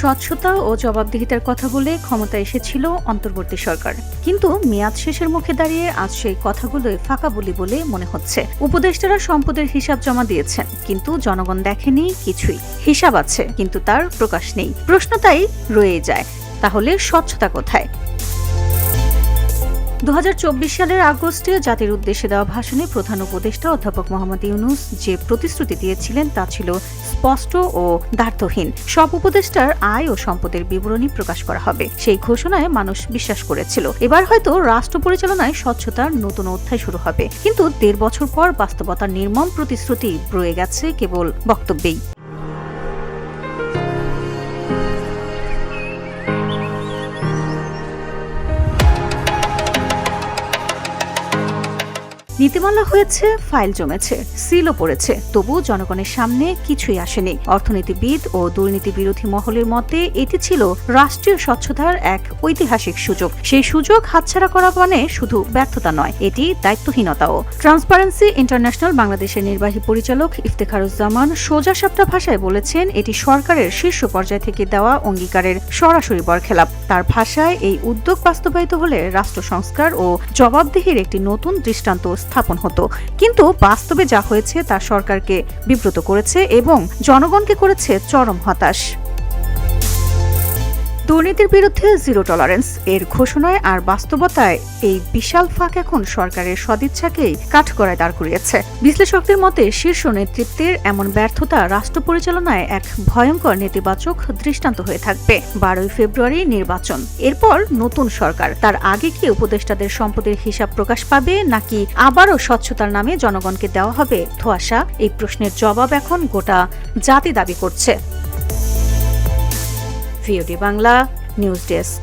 স্বচ্ছতা ও জবাবদিহিতার কথা বলে ক্ষমতায় এসেছিল অন্তর্বর্তী সরকার, কিন্তু মেয়াদ শেষের মুখে দাঁড়িয়ে আজ সেই কথাগুলোই ফাঁকা বলে মনে হচ্ছে। উপদেষ্টারা সম্পদের হিসাব জমা দিয়েছেন, কিন্তু জনগণ দেখেনি কিছুই। হিসাব আছে, কিন্তু তার প্রকাশ নেই। প্রশ্ন তাই রয়ে যায়, তাহলে স্বচ্ছতা কোথায়? 2024 সালের আগস্টে জাতির উদ্দেশ্যে দেওয়া ভাষণে প্রধান উপদেষ্টা অধ্যাপক মোহাম্মদ ইউনূস যে প্রতিশ্রুতি দিয়েছিলেন তা ছিল স্পষ্ট ও দ্ব্যর্থহীন। সব উপদেষ্টার আয় ও সম্পদের বিবরণী প্রকাশ করা হবে, সেই ঘোষণায় মানুষ বিশ্বাস করেছিল। এবার হয়তো রাষ্ট্র পরিচালনায় স্বচ্ছতার নতুন অধ্যায় শুরু হবে, কিন্তু 1.5 বছর পর বাস্তবতার নির্মম প্রতিশ্রুতি রয়ে গেছে কেবল বক্তব্যেই। নীতিমালা হয়েছে, ফাইল জমেছে, সিলও পড়েছে, তবু জনগণের সামনে কিছুই আসেনি। অর্থনীতিবিদ ও দুর্নীতি বিরোধী মহলের মতে এটি ছিল রাষ্ট্রীয় স্বচ্ছতার এক ঐতিহাসিক সুযোগ। সেই সুযোগ হাতছাড়া করা মানে শুধু ব্যর্থতা নয়, এটি দায়িত্বহীনতাও। ট্রান্সপারেন্সি ইন্টারন্যাশনাল বাংলাদেশের নির্বাহী পরিচালক ইফতেখারুজ্জামান সোজা সাপটা ভাষায় বলেছেন, এটি সরকারের শীর্ষ পর্যায় থেকে দেওয়া অঙ্গীকারের সরাসরি বরখেলাপ। তার ভাষায়, এই উদ্যোগ বাস্তবায়িত হলে রাষ্ট্র সংস্কার ও জবাবদিহির একটি নতুন দৃষ্টান্ত স্থাপন হতো। কিন্তু বাস্তবে যা হয়েছে তা সরকারকে বিব্রত করেছে এবং জনগণকে করেছে চরম হতাশ। দুর্নীতির বিরুদ্ধে জিরো টলারেন্স এর ঘোষণায় আর বাস্তবতায় এই বিশাল ফাঁক এখন সরকারের সদিচ্ছাকেই কাঠগড়ায় দাঁড় করিয়েছে। বিশ্লেষকদের মতে শীর্ষ নেতৃত্বের এমন ব্যর্থতা রাষ্ট্র পরিচালনায় এক ভয়ঙ্কর নেতিবাচক দৃষ্টান্ত হয়ে থাকবে। 12 ফেব্রুয়ারি নির্বাচন, এরপর নতুন সরকার। তার আগে কি উপদেষ্টাদের সম্পদের হিসাব প্রকাশ পাবে, নাকি আবারও স্বচ্ছতার নামে জনগণকে দেওয়া হবে ধোঁয়াশা? এই প্রশ্নের জবাব এখন গোটা জাতি দাবি করছে। VOD Bangla news desk.